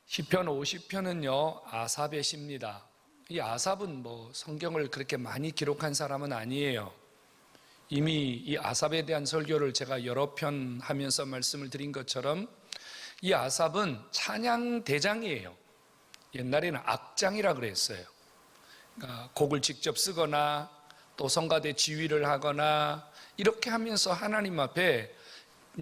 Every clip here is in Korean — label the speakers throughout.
Speaker 1: 시편 50편은요 아삽의 시입니다. 이 아삽은 성경을 그렇게 많이 기록한 사람은 아니에요. 이미 이 아삽에 대한 설교를 제가 여러 편 하면서 말씀을 드린 것처럼 이 아삽은 찬양 대장이에요. 옛날에는 악장이라 그랬어요. 그러니까 곡을 직접 쓰거나 또 성가대 지휘를 하거나 이렇게 하면서 하나님 앞에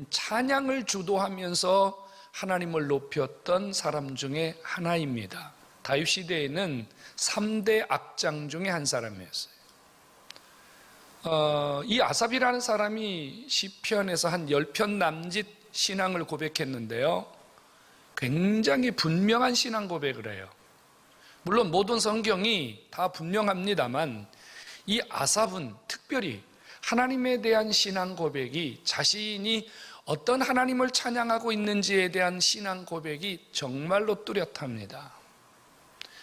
Speaker 1: 찬양을 주도하면서 하나님을 높였던 사람 중에 하나입니다. 다윗 시대에는 3대 악장 중에 한 사람이었어요. 이 아삽이라는 사람이 시편에서 한 10편 남짓 신앙을 고백했는데요, 굉장히 분명한 신앙 고백을 해요. 물론 모든 성경이 다 분명합니다만 이 아삽은 특별히 하나님에 대한 신앙 고백이, 자신이 어떤 하나님을 찬양하고 있는지에 대한 신앙 고백이 정말로 뚜렷합니다.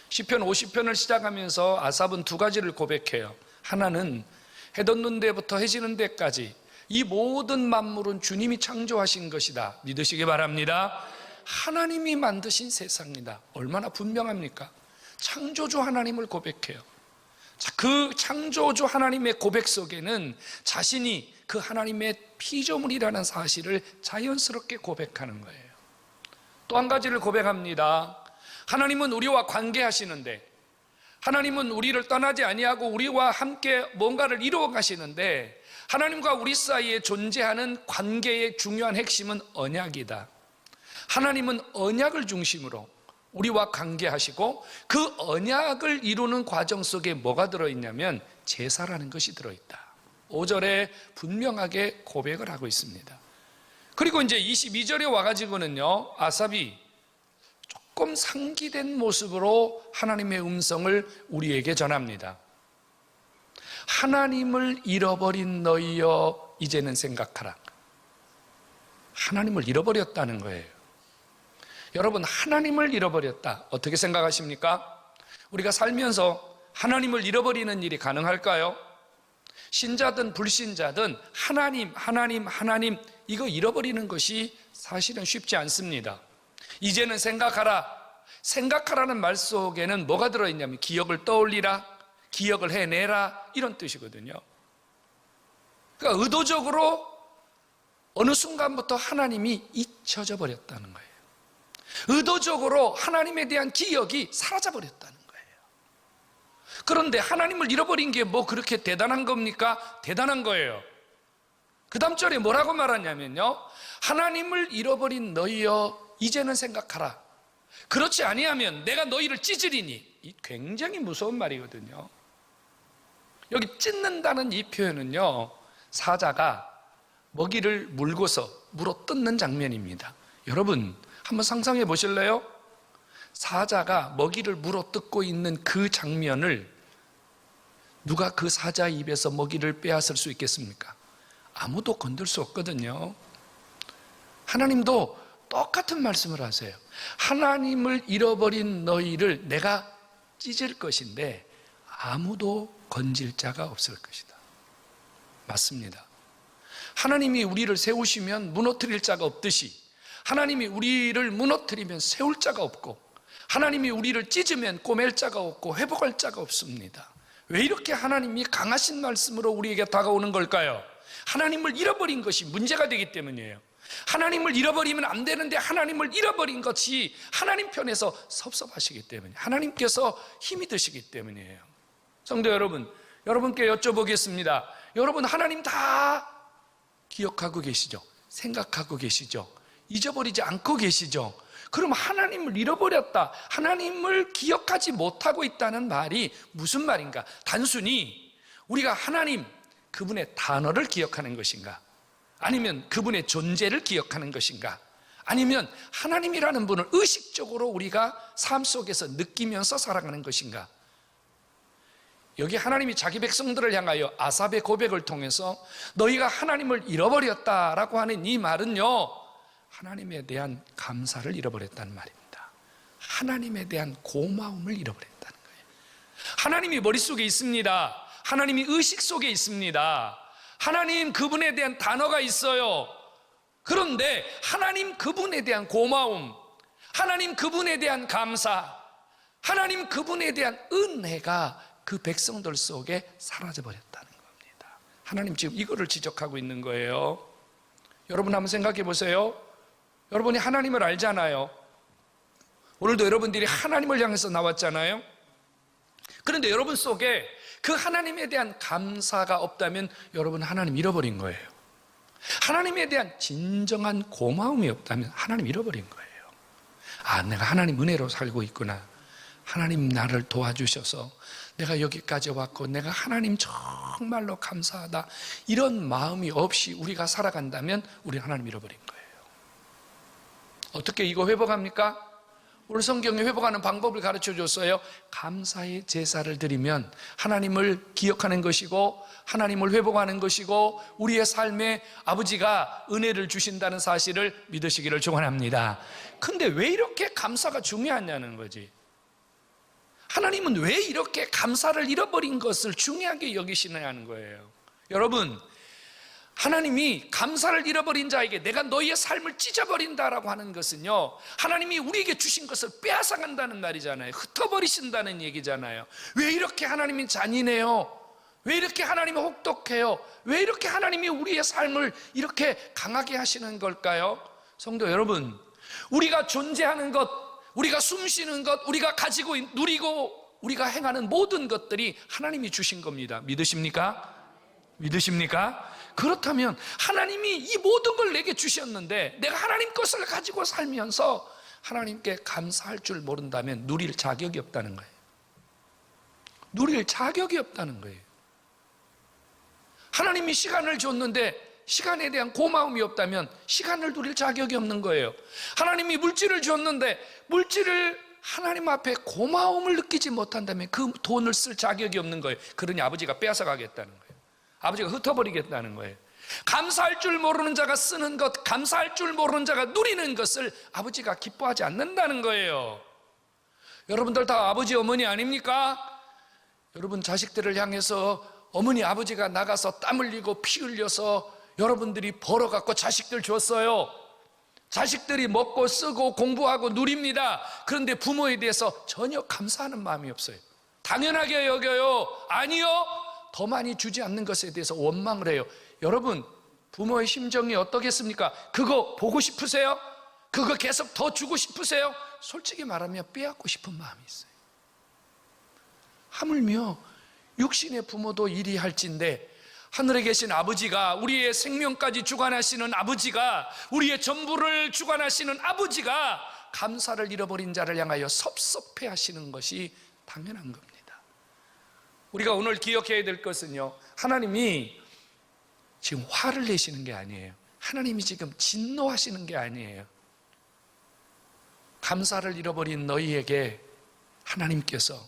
Speaker 1: 시편 50편을 시작하면서 아삽은 두 가지를 고백해요. 하나는 해 돋는 데부터 해 지는 데까지 이 모든 만물은 주님이 창조하신 것이다 믿으시기 바랍니다. 하나님이 만드신 세상이다. 얼마나 분명합니까? 창조주 하나님을 고백해요. 그 창조주 하나님의 고백 속에는 자신이 그 하나님의 피조물이라는 사실을 자연스럽게 고백하는 거예요. 또 한 가지를 고백합니다. 하나님은 우리와 관계하시는데, 하나님은 우리를 떠나지 아니하고 우리와 함께 뭔가를 이루어 가시는데, 하나님과 우리 사이에 존재하는 관계의 중요한 핵심은 언약이다. 하나님은 언약을 중심으로 우리와 관계하시고 그 언약을 이루는 과정 속에 뭐가 들어있냐면 제사라는 것이 들어있다. 5절에 분명하게 고백을 하고 있습니다. 그리고 이제 22절에 와가지고는요, 아삽이 조금 상기된 모습으로 하나님의 음성을 우리에게 전합니다. 하나님을 잃어버린 너희여 이제는 생각하라. 하나님을 잃어버렸다는 거예요. 여러분, 하나님을 잃어버렸다. 어떻게 생각하십니까? 우리가 살면서 하나님을 잃어버리는 일이 가능할까요? 신자든 불신자든 하나님 이거 잃어버리는 것이 사실은 쉽지 않습니다. 이제는 생각하라는 말 속에는 뭐가 들어있냐면 기억을 떠올리라, 기억을 해내라 이런 뜻이거든요. 그러니까 의도적으로 어느 순간부터 하나님이 잊혀져 버렸다는 거예요. 의도적으로 하나님에 대한 기억이 사라져 버렸다는 거예요. 그런데 하나님을 잃어버린 게 뭐 그렇게 대단한 겁니까? 대단한 거예요. 그 다음 절에 뭐라고 말하냐면요, 하나님을 잃어버린 너희여 이제는 생각하라. 그렇지 아니하면 내가 너희를 찢으리니. 이 굉장히 무서운 말이거든요. 여기 찢는다는 이 표현은요, 사자가 먹이를 물고서 물어 뜯는 장면입니다. 여러분 한번 상상해 보실래요? 사자가 먹이를 물어 뜯고 있는 그 장면을 누가 그 사자 입에서 먹이를 빼앗을 수 있겠습니까? 아무도 건들 수 없거든요. 하나님도 똑같은 말씀을 하세요. 하나님을 잃어버린 너희를 내가 찢을 것인데 아무도 건질 자가 없을 것이다. 맞습니다. 하나님이 우리를 세우시면 무너뜨릴 자가 없듯이 하나님이 우리를 무너뜨리면 세울 자가 없고, 하나님이 우리를 찢으면 꼬맬 자가 없고 회복할 자가 없습니다. 왜 이렇게 하나님이 강하신 말씀으로 우리에게 다가오는 걸까요? 하나님을 잃어버린 것이 문제가 되기 때문이에요. 하나님을 잃어버리면 안 되는데 하나님을 잃어버린 것이 하나님 편에서 섭섭하시기 때문에, 하나님께서 힘이 드시기 때문이에요. 성도 여러분, 여러분께 여쭤보겠습니다. 여러분 하나님 다 기억하고 계시죠? 생각하고 계시죠? 잊어버리지 않고 계시죠? 그럼 하나님을 잃어버렸다, 하나님을 기억하지 못하고 있다는 말이 무슨 말인가? 단순히 우리가 하나님, 그분의 단어를 기억하는 것인가? 아니면 그분의 존재를 기억하는 것인가? 아니면 하나님이라는 분을 의식적으로 우리가 삶 속에서 느끼면서 살아가는 것인가? 여기 하나님이 자기 백성들을 향하여 아삽의 고백을 통해서 너희가 하나님을 잃어버렸다라고 하는 이 말은요, 하나님에 대한 감사를 잃어버렸다는 말입니다. 하나님에 대한 고마움을 잃어버렸다는 거예요. 하나님이 머릿속에 있습니다. 하나님이 의식 속에 있습니다. 하나님 그분에 대한 단어가 있어요. 그런데 하나님 그분에 대한 고마움, 하나님 그분에 대한 감사, 하나님 그분에 대한 은혜가 그 백성들 속에 사라져버렸다는 겁니다. 하나님 지금 이거를 지적하고 있는 거예요. 여러분 한번 생각해 보세요. 여러분이 하나님을 알잖아요. 오늘도 여러분들이 하나님을 향해서 나왔잖아요. 그런데 여러분 속에 그 하나님에 대한 감사가 없다면 여러분 하나님 잃어버린 거예요. 하나님에 대한 진정한 고마움이 없다면 하나님 잃어버린 거예요. 아, 내가 하나님 은혜로 살고 있구나. 하나님 나를 도와주셔서 내가 여기까지 왔고 내가 하나님 정말로 감사하다. 이런 마음이 없이 우리가 살아간다면 우리 하나님 잃어버린 거예요. 어떻게 이거 회복합니까? 오늘 성경에 회복하는 방법을 가르쳐 줬어요. 감사의 제사를 드리면 하나님을 기억하는 것이고 하나님을 회복하는 것이고 우리의 삶에 아버지가 은혜를 주신다는 사실을 믿으시기를 축원합니다. 근데 왜 이렇게 감사가 중요하냐는 거지. 하나님은 왜 이렇게 감사를 잃어버린 것을 중요하게 여기시느냐는 거예요. 여러분, 하나님이 감사를 잃어버린 자에게 내가 너희의 삶을 찢어버린다라고 하는 것은요, 하나님이 우리에게 주신 것을 빼앗아간다는 말이잖아요. 흩어버리신다는 얘기잖아요. 왜 이렇게 하나님이 잔인해요? 왜 이렇게 하나님이 혹독해요? 왜 이렇게 하나님이 우리의 삶을 이렇게 강하게 하시는 걸까요? 성도 여러분, 우리가 존재하는 것, 우리가 숨쉬는 것, 우리가 가지고 누리고 우리가 행하는 모든 것들이 하나님이 주신 겁니다. 믿으십니까? 믿으십니까? 그렇다면 하나님이 이 모든 걸 내게 주셨는데 내가 하나님 것을 가지고 살면서 하나님께 감사할 줄 모른다면 누릴 자격이 없다는 거예요. 누릴 자격이 없다는 거예요. 하나님이 시간을 줬는데 시간에 대한 고마움이 없다면 시간을 누릴 자격이 없는 거예요. 하나님이 물질을 줬는데 물질을 하나님 앞에 고마움을 느끼지 못한다면 그 돈을 쓸 자격이 없는 거예요. 그러니 아버지가 빼앗아가겠다는 거예요. 아버지가 흩어버리겠다는 거예요. 감사할 줄 모르는 자가 쓰는 것, 감사할 줄 모르는 자가 누리는 것을 아버지가 기뻐하지 않는다는 거예요. 여러분들 다 아버지 어머니 아닙니까? 여러분 자식들을 향해서 어머니 아버지가 나가서 땀 흘리고 피 흘려서 여러분들이 벌어갖고 자식들 줬어요. 자식들이 먹고 쓰고 공부하고 누립니다. 그런데 부모에 대해서 전혀 감사하는 마음이 없어요. 당연하게 여겨요. 아니요, 더 많이 주지 않는 것에 대해서 원망을 해요. 여러분, 부모의 심정이 어떻겠습니까? 그거 보고 싶으세요? 그거 계속 더 주고 싶으세요? 솔직히 말하면 빼앗고 싶은 마음이 있어요. 하물며 육신의 부모도 이리 할진데 하늘에 계신 아버지가, 우리의 생명까지 주관하시는 아버지가, 우리의 전부를 주관하시는 아버지가 감사를 잃어버린 자를 향하여 섭섭해 하시는 것이 당연한 겁니다. 우리가 오늘 기억해야 될 것은요, 하나님이 지금 화를 내시는 게 아니에요. 하나님이 지금 진노하시는 게 아니에요. 감사를 잃어버린 너희에게 하나님께서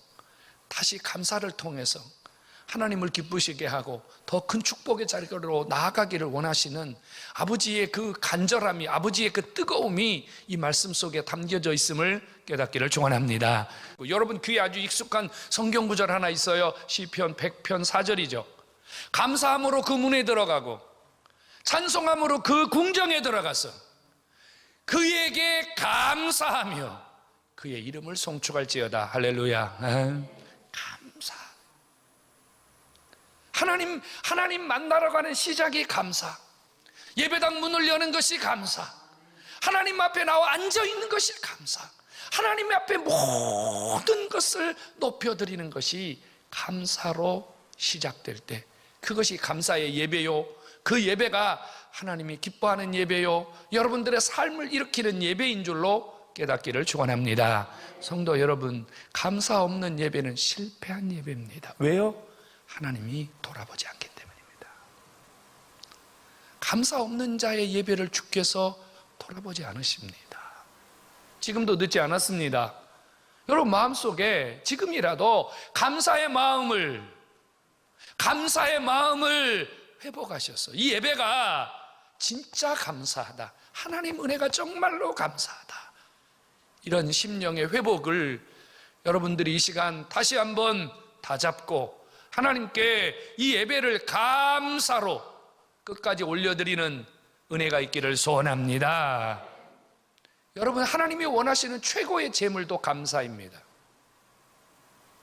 Speaker 1: 다시 감사를 통해서 하나님을 기쁘시게 하고 더 큰 축복의 자리로 나아가기를 원하시는 아버지의 그 간절함이, 아버지의 그 뜨거움이 이 말씀 속에 담겨져 있음을 깨닫기를 축원합니다. 여러분 귀에 아주 익숙한 성경 구절 하나 있어요. 시편 100편 4절이죠. 감사함으로 그 문에 들어가고 찬송함으로 그 궁정에 들어가서 그에게 감사하며 그의 이름을 송축할지어다. 할렐루야. 감사. 하나님 만나러 가는 시작이 감사. 예배당 문을 여는 것이 감사. 하나님 앞에 나와 앉아 있는 것이 감사. 하나님 앞에 모든 것을 높여드리는 것이 감사로 시작될 때 그것이 감사의 예배요. 그 예배가 하나님이 기뻐하는 예배요, 여러분들의 삶을 일으키는 예배인 줄로 깨닫기를 축원합니다. 성도 여러분, 감사 없는 예배는 실패한 예배입니다. 왜요? 하나님이 돌아보지 않기 때문입니다. 감사 없는 자의 예배를 주께서 돌아보지 않으십니다. 지금도 늦지 않았습니다. 여러분 마음속에 지금이라도 감사의 마음을 회복하셔서 이 예배가 진짜 감사하다, 하나님 은혜가 정말로 감사하다, 이런 심령의 회복을 여러분들이 이 시간 다시 한번 다잡고 하나님께 이 예배를 감사로 끝까지 올려드리는 은혜가 있기를 소원합니다. 여러분, 하나님이 원하시는 최고의 제물도 감사입니다.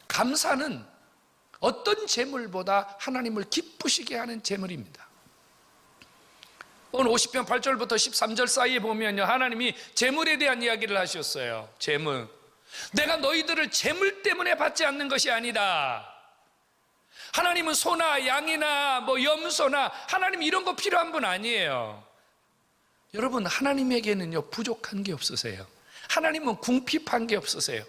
Speaker 1: 감사는 어떤 제물보다 하나님을 기쁘시게 하는 제물입니다. 오늘 50편 8절부터 13절 사이에 보면요, 하나님이 제물에 대한 이야기를 하셨어요. 제물. 내가 너희들을 제물 때문에 받지 않는 것이 아니다. 하나님은 소나 양이나 염소나 하나님 이런 거 필요한 분 아니에요. 여러분, 하나님에게는요 부족한 게 없으세요. 하나님은 궁핍한 게 없으세요.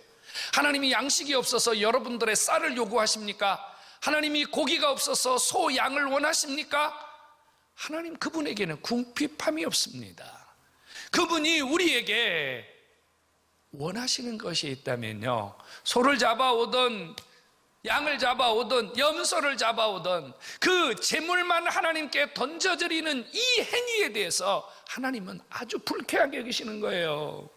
Speaker 1: 하나님이 양식이 없어서 여러분들의 쌀을 요구하십니까? 하나님이 고기가 없어서 소, 양을 원하십니까? 하나님 그분에게는 궁핍함이 없습니다. 그분이 우리에게 원하시는 것이 있다면요, 소를 잡아오든 양을 잡아오든 염소를 잡아오든 그 제물만 하나님께 던져드리는 이 행위에 대해서 하나님은 아주 불쾌하게 여기시는 거예요.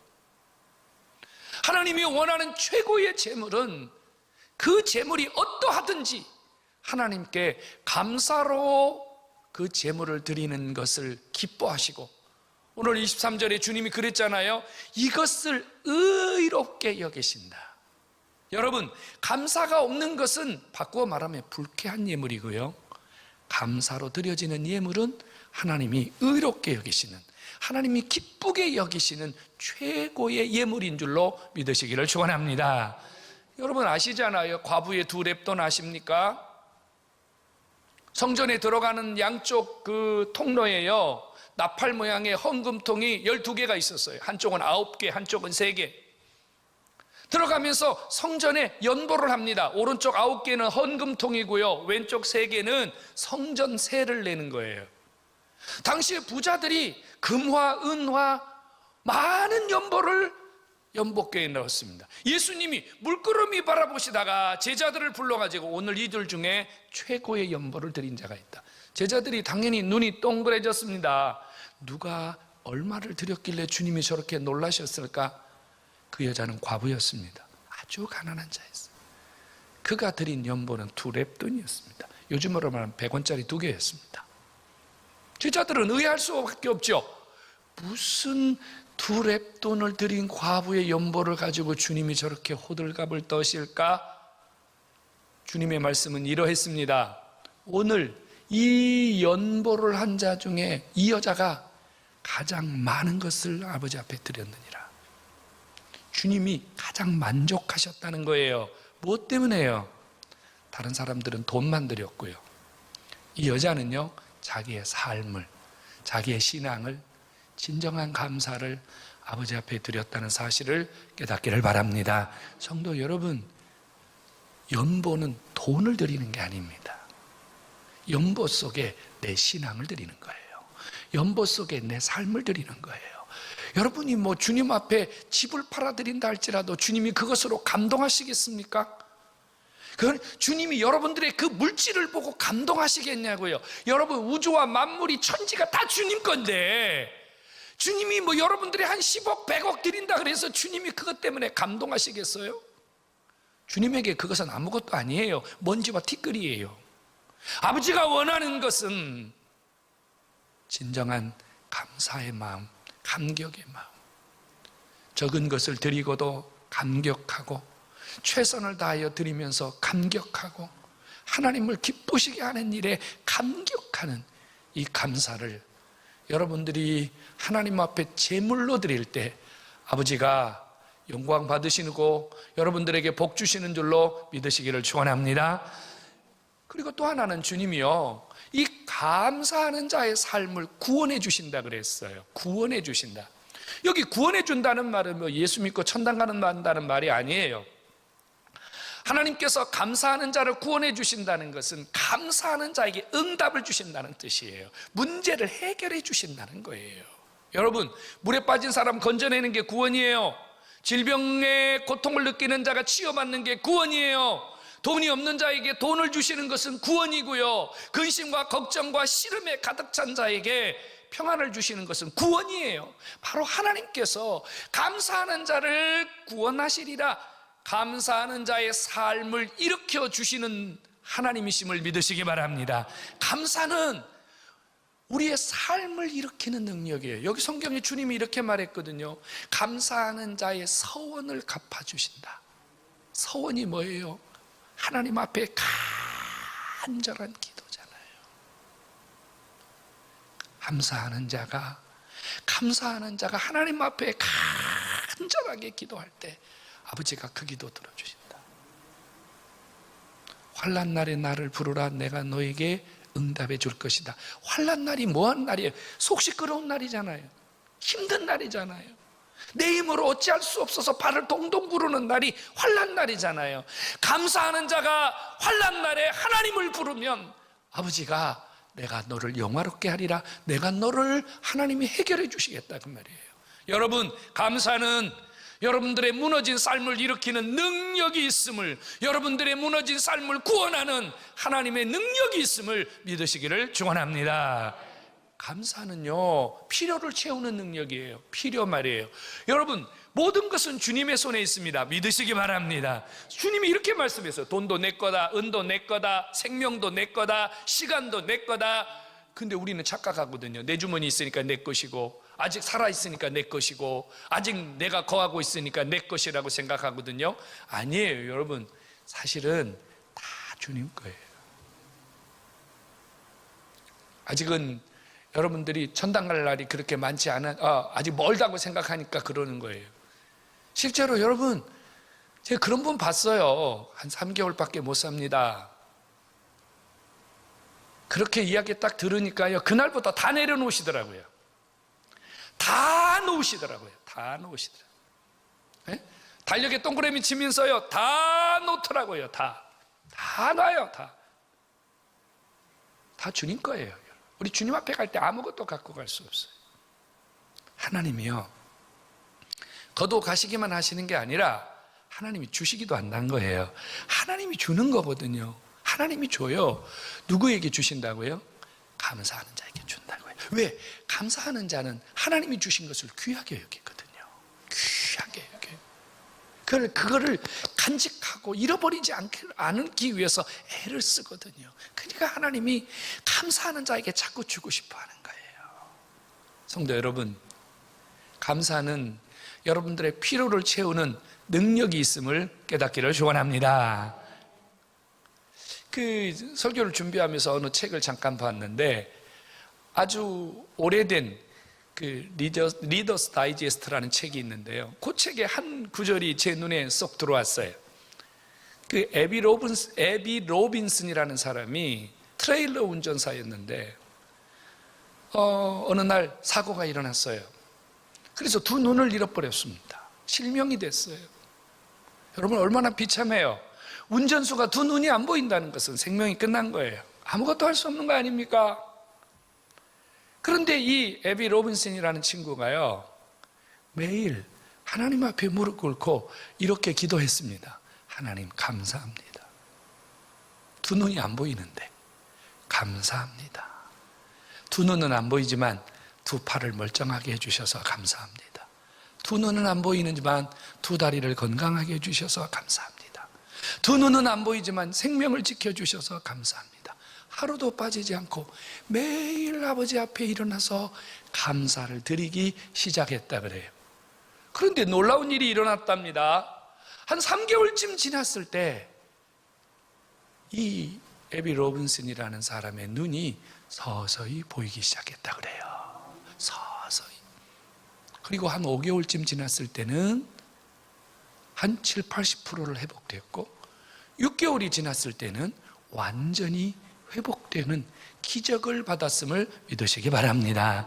Speaker 1: 하나님이 원하는 최고의 제물은 그 제물이 어떠하든지 하나님께 감사로 그 제물을 드리는 것을 기뻐하시고, 오늘 23절에 주님이 그랬잖아요. 이것을 의롭게 여기신다. 여러분, 감사가 없는 것은 바꾸어 말하면 불쾌한 예물이고요, 감사로 드려지는 예물은 하나님이 의롭게 여기시는, 하나님이 기쁘게 여기시는 최고의 예물인 줄로 믿으시기를 축원합니다. 여러분 아시잖아요. 과부의 두 렙돈 아십니까? 성전에 들어가는 양쪽 그 통로에요, 나팔 모양의 헌금통이 12개가 있었어요. 한쪽은 9개, 한쪽은 3개. 들어가면서 성전에 연보를 합니다. 오른쪽 9개는 헌금통이고요, 왼쪽 3개는 성전세를 내는 거예요. 당시에 부자들이 금화, 은화, 많은 연보를 연복궤에 넣었습니다. 예수님이 물끄러미 바라보시다가 제자들을 불러가지고 오늘 이들 중에 최고의 연보를 드린 자가 있다. 제자들이 당연히 눈이 동그래졌습니다. 누가 얼마를 드렸길래 주님이 저렇게 놀라셨을까? 그 여자는 과부였습니다. 아주 가난한 자였어요. 그가 드린 연보는 2렙돈이었습니다. 요즘으로 말하면 100원짜리 2개였습니다. 제자들은 의아할 수밖에 없죠. 무슨 2렙돈을 드린 과부의 연보를 가지고 주님이 저렇게 호들갑을 떠실까? 주님의 말씀은 이러했습니다. 오늘 이 연보를 한 자 중에 이 여자가 가장 많은 것을 아버지 앞에 드렸느니라. 주님이 가장 만족하셨다는 거예요. 무엇 때문에요? 다른 사람들은 돈만 드렸고요, 이 여자는요 자기의 삶을, 자기의 신앙을, 진정한 감사를 아버지 앞에 드렸다는 사실을 깨닫기를 바랍니다. 성도 여러분, 연보는 돈을 드리는 게 아닙니다. 연보 속에 내 신앙을 드리는 거예요. 연보 속에 내 삶을 드리는 거예요. 여러분이 주님 앞에 집을 팔아드린다 할지라도 주님이 그것으로 감동하시겠습니까? 그건 주님이 여러분들의 그 물질을 보고 감동하시겠냐고요. 여러분, 우주와 만물이 천지가 다 주님 건데 주님이 여러분들이 한 10억 100억 드린다 그래서 주님이 그것 때문에 감동하시겠어요? 주님에게 그것은 아무것도 아니에요. 먼지와 티끌이에요. 아버지가 원하는 것은 진정한 감사의 마음, 감격의 마음, 적은 것을 드리고도 감격하고 최선을 다하여 드리면서 감격하고 하나님을 기쁘시게 하는 일에 감격하는 이 감사를 여러분들이 하나님 앞에 제물로 드릴 때 아버지가 영광 받으시고 여러분들에게 복 주시는 줄로 믿으시기를 축원합니다. 그리고 또 하나는 주님이요, 이 감사하는 자의 삶을 구원해 주신다 그랬어요. 구원해 주신다. 여기 구원해 준다는 말은 예수 믿고 천당 간다는 말이 아니에요. 하나님께서 감사하는 자를 구원해 주신다는 것은 감사하는 자에게 응답을 주신다는 뜻이에요. 문제를 해결해 주신다는 거예요. 여러분, 물에 빠진 사람 건져내는 게 구원이에요. 질병의 고통을 느끼는 자가 치유받는 게 구원이에요. 돈이 없는 자에게 돈을 주시는 것은 구원이고요, 근심과 걱정과 시름에 가득 찬 자에게 평안을 주시는 것은 구원이에요. 바로 하나님께서 감사하는 자를 구원하시리라, 감사하는 자의 삶을 일으켜 주시는 하나님이심을 믿으시기 바랍니다. 감사는 우리의 삶을 일으키는 능력이에요. 여기 성경에 주님이 이렇게 말했거든요. 감사하는 자의 서원을 갚아주신다. 서원이 뭐예요? 하나님 앞에 간절한 기도잖아요. 감사하는 자가 하나님 앞에 간절하게 기도할 때 아버지가 그 기도 들어주신다. 환난 날에 나를 부르라. 내가 너에게 응답해 줄 것이다. 환난 날이 뭐한 날이에요? 속 시끄러운 날이잖아요. 힘든 날이잖아요. 내 힘으로 어찌할 수 없어서 발을 동동 구르는 날이 환난 날이잖아요. 감사하는 자가 환난 날에 하나님을 부르면 아버지가 내가 너를 영화롭게 하리라. 내가 너를 하나님이 해결해 주시겠다 그 말이에요. 여러분, 감사는 여러분들의 무너진 삶을 일으키는 능력이 있음을, 여러분들의 무너진 삶을 구원하는 하나님의 능력이 있음을 믿으시기를 축원합니다. 감사는요, 필요를 채우는 능력이에요. 필요 말이에요. 여러분, 모든 것은 주님의 손에 있습니다. 믿으시기 바랍니다. 주님이 이렇게 말씀했어요. 돈도 내 거다, 은도 내 거다, 생명도 내 거다, 시간도 내 거다. 근데 우리는 착각하거든요. 내 주머니 있으니까 내 것이고, 아직 살아있으니까 내 것이고, 아직 내가 거하고 있으니까 내 것이라고 생각하거든요. 아니에요, 여러분. 사실은 다 주님 거예요. 아직은 여러분들이 천당 갈 날이 그렇게 많지 아직 멀다고 생각하니까 그러는 거예요. 실제로 여러분, 제가 그런 분 봤어요. 한 3개월밖에 못 삽니다. 그렇게 이야기 딱 들으니까요, 그날부터 다 내려놓으시더라고요. 다 놓으시더라고요. 네? 달력에 동그라미 치면서요, 다 놓더라고요. 다 놔요. 다 주님 거예요. 우리 주님 앞에 갈 때 아무것도 갖고 갈 수 없어요. 하나님이요, 거둬 가시기만 하시는 게 아니라 하나님이 주시기도 한다는 거예요. 하나님이 주는 거거든요. 하나님이 줘요. 누구에게 주신다고요? 감사하는 자에게 준다고요. 왜? 감사하는 자는 하나님이 주신 것을 귀하게 여기거든요. 귀하게 여겨요. 그거를 간직하고 잃어버리지 않기 위해서 애를 쓰거든요. 그러니까 하나님이 감사하는 자에게 자꾸 주고 싶어 하는 거예요. 성도 여러분, 감사는 여러분들의 필요를 채우는 능력이 있음을 깨닫기를 축원합니다. 그 설교를 준비하면서 어느 책을 잠깐 봤는데, 아주 오래된 그 리더스 다이제스트라는 책이 있는데요. 그 책의 한 구절이 제 눈에 쏙 들어왔어요. 그 에비 로빈슨이라는 사람이 트레일러 운전사였는데 어느 날 사고가 일어났어요. 그래서 두 눈을 잃어버렸습니다. 실명이 됐어요. 여러분, 얼마나 비참해요. 운전수가 두 눈이 안 보인다는 것은 생명이 끝난 거예요. 아무것도 할 수 없는 거 아닙니까? 그런데 이 에비 로빈슨이라는 친구가요, 매일 하나님 앞에 무릎 꿇고 이렇게 기도했습니다. 하나님, 감사합니다. 두 눈이 안 보이는데 감사합니다. 두 눈은 안 보이지만 두 팔을 멀쩡하게 해주셔서 감사합니다. 두 눈은 안 보이지만 두 다리를 건강하게 해주셔서 감사합니다. 두 눈은 안 보이지만 생명을 지켜주셔서 감사합니다. 하루도 빠지지 않고 매일 아버지 앞에 일어나서 감사를 드리기 시작했다 그래요. 그런데 놀라운 일이 일어났답니다. 한 3개월쯤 지났을 때 이 에비 로빈슨이라는 사람의 눈이 서서히 보이기 시작했다 그래요. 서서히. 그리고 한 5개월쯤 지났을 때는 한 7, 80%를 회복됐고, 6개월이 지났을 때는 완전히 회복되는 기적을 받았음을 믿으시기 바랍니다.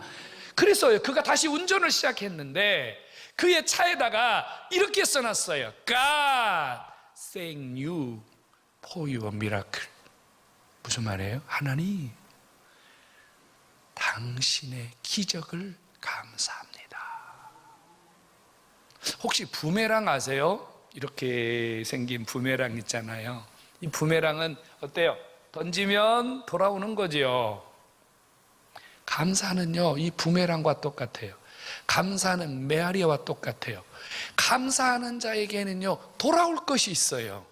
Speaker 1: 그래서 그가 다시 운전을 시작했는데 그의 차에다가 이렇게 써놨어요. God thank you for your miracle. 무슨 말이에요? 하나님, 당신의 기적을 감사합니다. 혹시 부메랑 아세요? 이렇게 생긴 부메랑 있잖아요. 이 부메랑은 어때요? 던지면 돌아오는 거지요. 감사는요, 이 부메랑과 똑같아요. 감사는 메아리와 똑같아요. 감사하는 자에게는요, 돌아올 것이 있어요.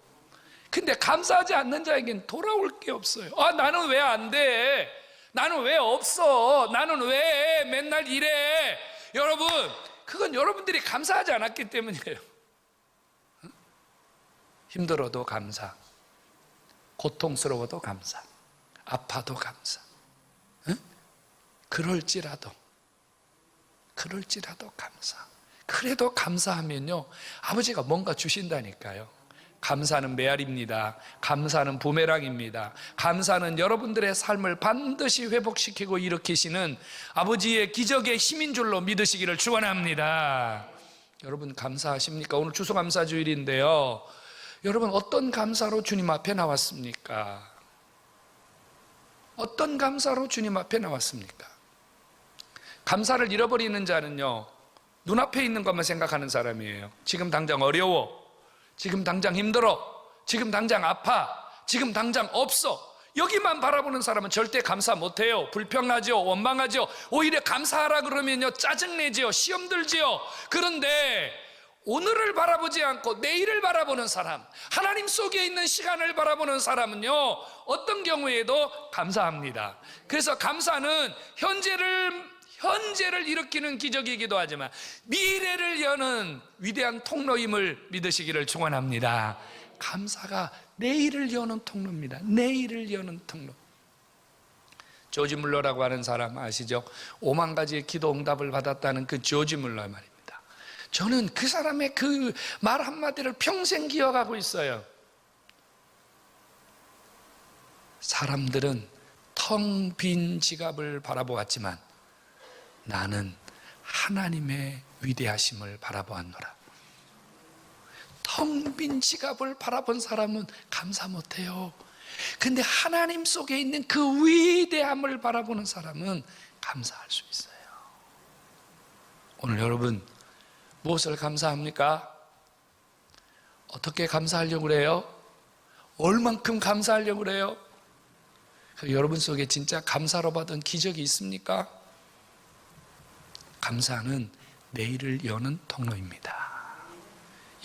Speaker 1: 근데 감사하지 않는 자에게는 돌아올 게 없어요. 나는 왜 안 돼? 나는 왜 없어? 나는 왜 맨날 이래? 여러분, 그건 여러분들이 감사하지 않았기 때문이에요. 힘들어도 감사, 고통스러워도 감사, 아파도 감사. 그럴지라도 감사. 그래도 감사하면요, 아버지가 뭔가 주신다니까요. 감사는 메아리입니다. 감사는 부메랑입니다. 감사는 여러분들의 삶을 반드시 회복시키고 일으키시는 아버지의 기적의 힘인 줄로 믿으시기를 축원합니다. 여러분 감사하십니까? 오늘 추수감사주일인데요, 여러분 어떤 감사로 주님 앞에 나왔습니까? 어떤 감사로 주님 앞에 나왔습니까? 감사를 잃어버리는 자는요, 눈앞에 있는 것만 생각하는 사람이에요. 지금 당장 어려워, 지금 당장 힘들어, 지금 당장 아파, 지금 당장 없어, 여기만 바라보는 사람은 절대 감사 못해요. 불평하죠, 원망하죠. 오히려 감사하라 그러면요 짜증내지요, 시험 들지요. 그런데 오늘을 바라보지 않고 내일을 바라보는 사람, 하나님 속에 있는 시간을 바라보는 사람은요, 어떤 경우에도 감사합니다. 그래서 감사는 현재를 일으키는 기적이기도 하지만 미래를 여는 위대한 통로임을 믿으시기를 축원합니다. 감사가 내일을 여는 통로입니다. 내일을 여는 통로. 조지 물러라고 하는 사람 아시죠? 5만 가지의 기도 응답을 받았다는 그 조지 물러 말입니다. 저는 그 사람의 그 말 한마디를 평생 기억하고 있어요. 사람들은 텅 빈 지갑을 바라보았지만 나는 하나님의 위대하심을 바라보았노라. 텅 빈 지갑을 바라본 사람은 감사 못해요. 근데 하나님 속에 있는 그 위대함을 바라보는 사람은 감사할 수 있어요. 오늘 여러분 무엇을 감사합니까? 어떻게 감사하려고 그래요? 얼만큼 감사하려고 그래요? 여러분 속에 진짜 감사로 받은 기적이 있습니까? 감사는 내일을 여는 통로입니다.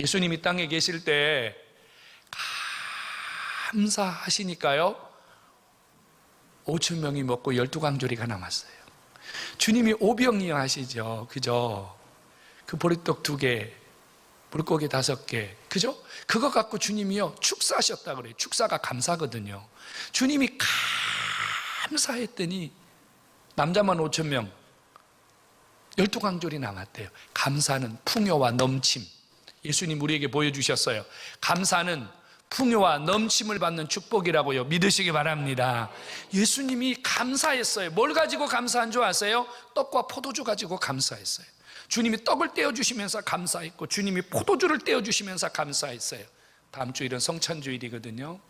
Speaker 1: 예수님이 땅에 계실 때 감사하시니까요 5천 명이 먹고 12강조리가 남았어요. 주님이 오병이어 하시죠. 그죠? 그 보리떡 2개, 물고기 5개, 그죠? 그거 갖고 주님이요 축사하셨다 그래요. 축사가 감사거든요. 주님이 감사했더니 남자만 5천 명, 12강조리 남았대요. 감사는 풍요와 넘침. 예수님 우리에게 보여주셨어요. 감사는 풍요와 넘침을 받는 축복이라고요. 믿으시기 바랍니다. 예수님이 감사했어요. 뭘 가지고 감사한 줄 아세요? 떡과 포도주 가지고 감사했어요. 주님이 떡을 떼어주시면서 감사했고 주님이 포도주를 떼어주시면서 감사했어요. 다음 주일은 성찬주일이거든요.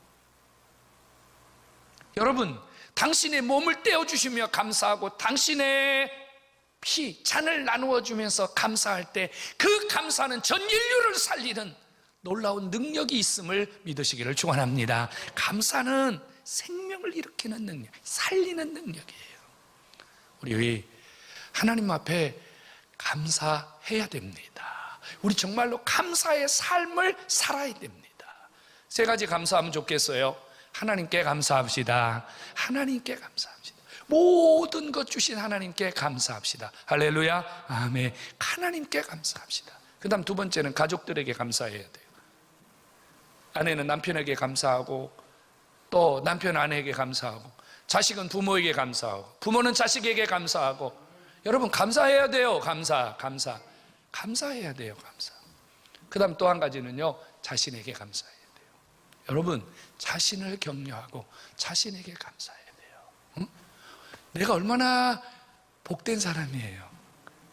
Speaker 1: 여러분, 당신의 몸을 떼어주시며 감사하고 당신의 피, 잔을 나누어 주면서 감사할 때 그 감사는 전 인류를 살리는 놀라운 능력이 있음을 믿으시기를 축원합니다. 감사는 생명을 일으키는 능력, 살리는 능력이에요. 우리 하나님 앞에 감사해야 됩니다. 우리 정말로 감사의 삶을 살아야 됩니다. 3가지 감사하면 좋겠어요. 하나님께 감사합시다. 하나님께 감사합시다. 모든 것 주신 하나님께 감사합시다. 할렐루야, 아멘. 하나님께 감사합시다. 그 다음 2번째는 가족들에게 감사해야 돼요. 아내는 남편에게 감사하고 또 남편 아내에게 감사하고 자식은 부모에게 감사하고 부모는 자식에게 감사하고 여러분 감사해야 돼요. 감사해야 돼요. 그 다음 또 한 가지는요, 자신에게 감사해야 돼요. 여러분 자신을 격려하고 자신에게 감사해야 돼요. 응? 내가 얼마나 복된 사람이에요.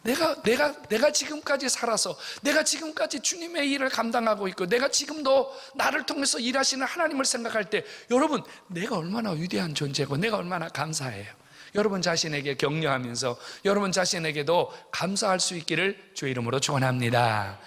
Speaker 1: 내가 지금까지 살아서 내가 지금까지 주님의 일을 감당하고 있고 내가 지금도 나를 통해서 일하시는 하나님을 생각할 때 여러분 내가 얼마나 위대한 존재고 내가 얼마나 감사해요. 여러분 자신에게 격려하면서 여러분 자신에게도 감사할 수 있기를 주의 이름으로 축원합니다.